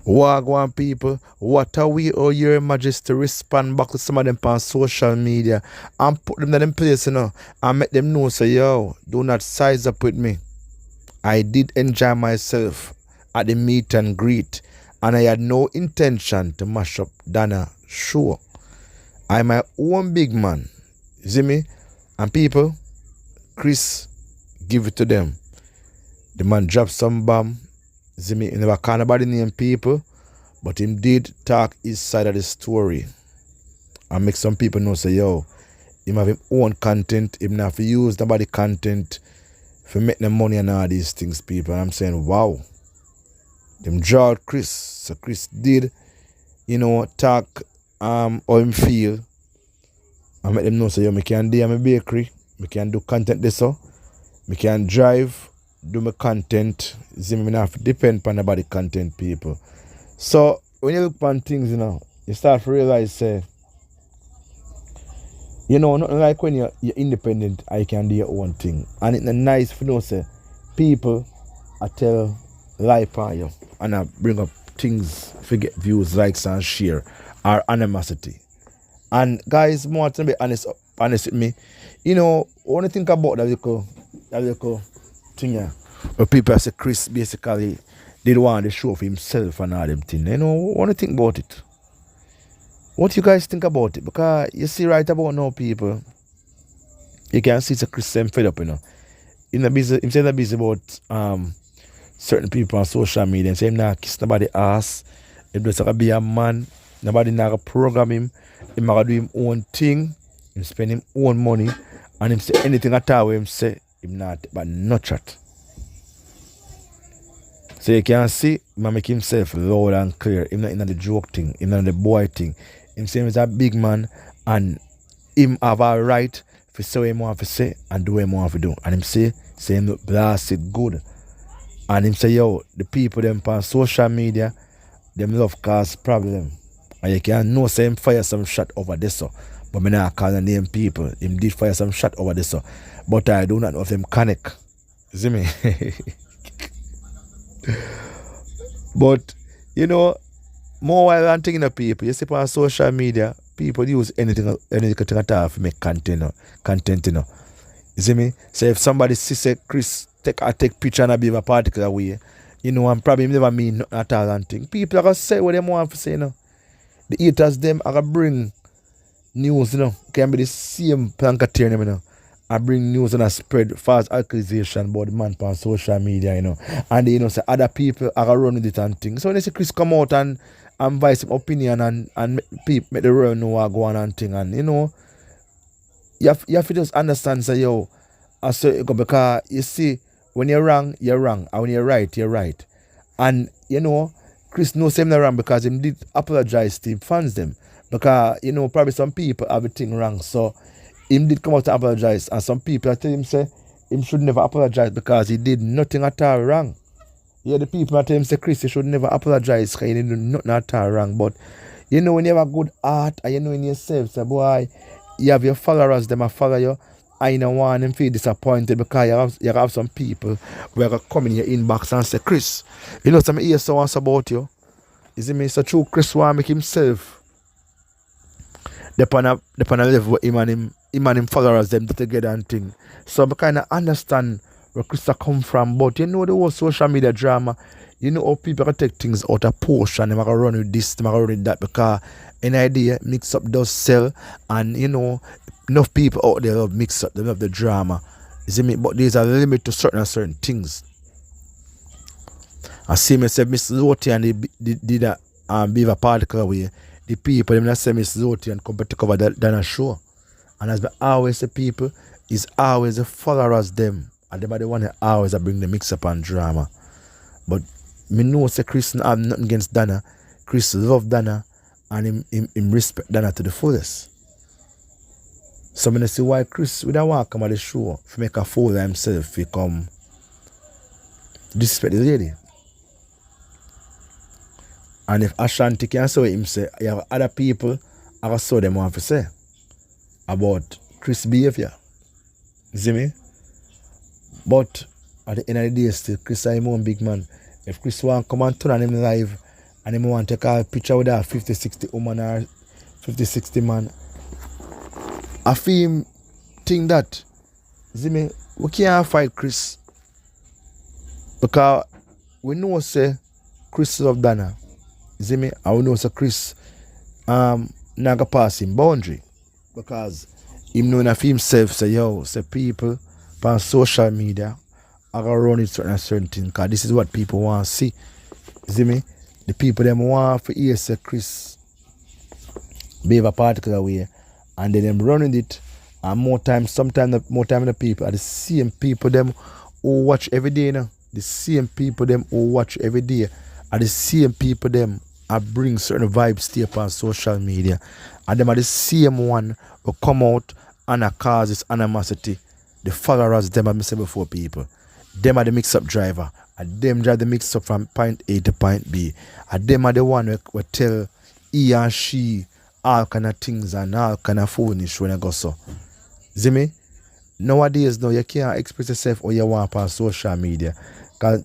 Wagwan people, what are we or your Majesty respond back to some of them on social media and put them in them place, and make them know, say, yo, do not size up with me. I did enjoy myself at the meet and greet, and I had no intention to mash up Dana show. I'm my own big man. You see me? And people, Chris, give it to them. The man dropped some bomb. See me, he never call nobody name people, but him did talk his side of the story and make some people know, say, yo, him have his own content, him not have to use nobody content for make them money and all these things, people. And I'm saying, wow. Them draw Chris. So Chris did, talk how him feel and make them know, say, yo, me can do my bakery, me can do content this, so me can drive, do my content. See, me not have to depend on nobody content, people. So when you look on things, you start to realize, say, nothing like when you're independent and you can do your own thing. And it's nice for you, say, people I tell lie on you and I bring up things to get views, likes and share or animosity. And guys, more to be honest with me, when you think about that little thing here, where people say Chris basically did want to show for himself and all them things. What do you think about it? What do you guys think about it? Because you see right about now, people, you can see it's a Chris fed up, He's not busy about certain people on social media. He say him not kiss nobody ass. He just be a man. Nobody not program him. He might do him own thing. He spend him own money. And him say anything at all him say, him not, but not chat. So you can see, he make himself loud and clear. Him not in the joke thing, him not in the boy thing. Him say he's a big man and him have a right to say what he want to say and do what he want to do. And him say him look blasted good. And him say, yo, the people them on social media, them love cause problem. And you can know say him fire some shot over this, so. But me not call the name people. Him did fire some shot over this, so. But I do not know if them connect. You see me? But, more while I'm thinking of people, you see on social media, people use anything at all to make content, You see me? So if somebody say Chris take picture and be a particular way, and probably never mean nothing at all and thing. People are gonna say what they want to say, The haters them are gonna bring news, Can be the same plankaterium, I bring news and I spread false accusation about the man on social media, And they say other people are gonna run with it and things. So when they say Chris come out and voice his opinion and make the world know what go on and thing, and you have to just understand, say, yo, because you see, when you're wrong, and when you're right, you're right. And Chris knows him not wrong because he did apologize to him fans them. Because probably some people have a thing wrong. So him did come out to apologize, and some people tell him say him should never apologize because he did nothing at all wrong. Yeah, the people tell him say Chris, you should never apologize because he did nothing at all wrong. But when you have a good heart and in yourself, say, boy, you have your followers, them a follow you. I don't want them to feel disappointed because you have some people who are come in your inbox and say, Chris, some hear so much about you. You see me? So true, Chris want to make himself depend on a level where him and him followers them together and thing. So I kind of understand where Chris come from, but the whole social media drama, how people can take things out of portion, they can run with this, they can run with that, because an idea mix up does sell, and enough people out there love mix up, they love the drama. You see me? But there's a limit to certain things. I see me say Miss Loti and they did a behave a particular way. The people them say Miss Loti and come to cover that a show. And as I always say, people is always the followers them. And them are the one that always bring the mix up and drama. But me know say Chris have nothing against Dana. Chris love Dana and him respect Dana to the fullest. So I see why Chris would have want to come at the show to make a fool of himself to come disrespect the lady. And if Ashanti can say him say, you have other people I can saw them want to say about Chris' behavior. You see me? But at the end of the day still, Chris is my own big man. If Chris want to come and turn on him live and him want to take a picture with that 50, 60 woman or 50, 60 man. I feel him think that, see me, we can't fight Chris. Because we know say Chris love Dana. See me? And we know say Chris not gonna pass him boundary. Because him knowing of himself say, yo, say people on social media are gonna run it certain thing. Because this is what people want to see. See me? The people them want to hear say Chris behave a particular way, and then them running it, and more time the people are the same people them who watch every day now. The same people them who watch every day are the same people them I bring certain vibes to up on social media, and them are the same one who come out and cause this animosity. The followers them I said before, people. Them are the mix-up driver, and them drive the mix-up from point A to point B, and them are the one who tell he and she all kind of things and all kind of foolish when I go so. See me? Nowadays now you can't express yourself or you want on social media. Cause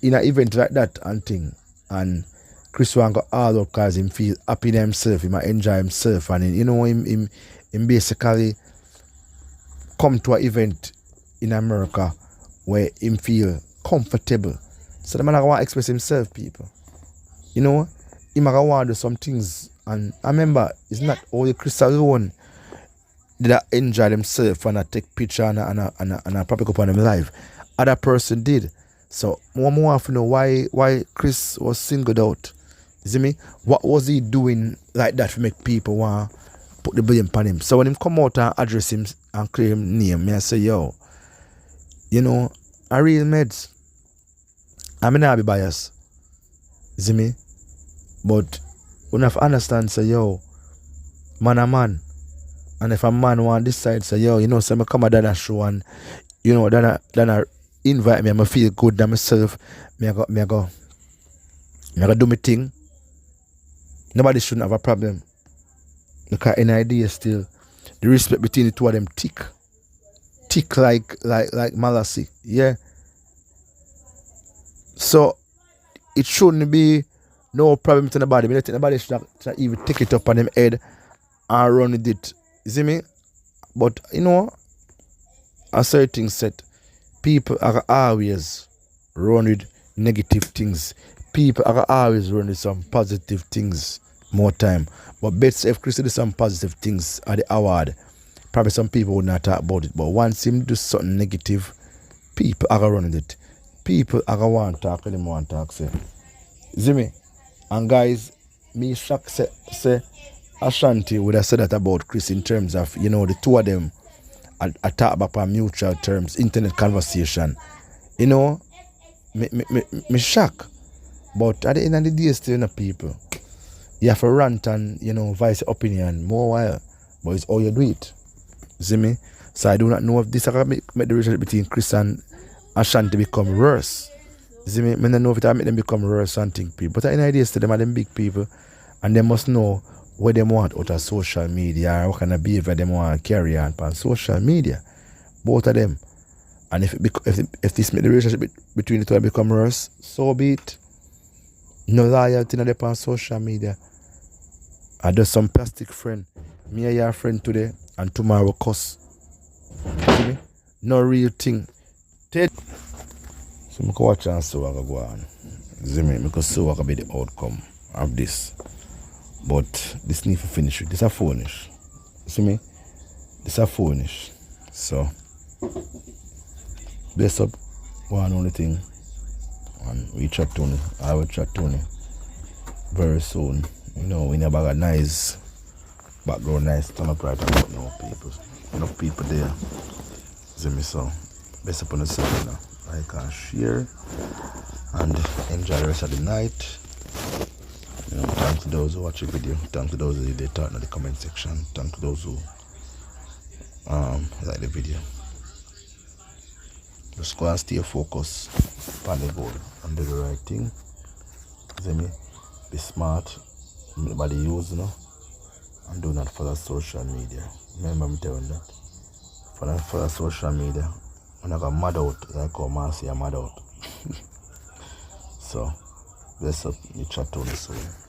in an event like that and thing, and Chris want go all up because him feel happy in himself, he might enjoy himself, and him basically come to an event in America where him feel comfortable. So the man want to express himself, people. You know, he might want to do some things. And I remember, it's not only Chris alone that enjoy themselves and I take picture and I pop it up on them live. Other person did. So one more want to know why Chris was singled out. You see me? What was he doing like that to make people want to put the blame on him? So when him come out and address him and clear him name, me I say, yo, you know, I real meds. I may not be biased. You see me? But we have to understand, say, yo, man a man. And if a man want decide, say, yo, you know, say, I come at that show and, you know, then invite me, I feel good than myself, me I go do my thing. Nobody shouldn't have a problem. Look at any idea still. The respect between the two of them thick. Thick like Majesty. Yeah. So it shouldn't be no problem to nobody. But nobody should even take it up on them head and run with it. You see me? But you know, a certain set, people are always run with negative things. People are always run with some positive things more time. But bets if Chris do some positive things at the award, probably some people would not talk about it. But once him do something negative, people are running it. People are want to talk and them want to talk. Say. See me? And guys, me shock say Ashanti would have said that about Chris in terms of, you know, the two of them I talk about on mutual terms, internet conversation. You know, me shock. But at the end of the day, still, you know, people, you have to rant and, you know, voice opinion more while. But it's all you do it. See me? So I do not know if this will make the relationship between Chris and Ashanti become worse. See me? I don't know if it will make them become worse and think people. But at the end of the day, still, them are them big people. And they must know what they want out of social media, or what kind of behavior they want to carry on social media. Both of them. And if this make the relationship between the two become worse, so be it. No loyalty on social media. I do some plastic friend. Me and your friend today, and tomorrow cuss. See me? No real thing. So I can watch and see what go on. See me? Because see what can be the outcome of this. But this need to finish it. This a furnish. See me? This a furnish. So bless up one only thing. And we chat to me. I will chat to me very soon. You know, we never got nice background, nice stomach right about no people. Enough people there. See me? So bless up on yourself now. Like and share and enjoy the rest of the night. You know, thanks to those who watch the video. Thanks to those who did talk in the comment section. Thanks to those who like the video. Just go and stay focused on the goal and do the right thing. See me? Be smart. Make the body use, you know. And do not follow social media. Remember me telling that. Follow social media. When I got mad out, like how man say I'm mad out. So Bless up. Me chat on soon.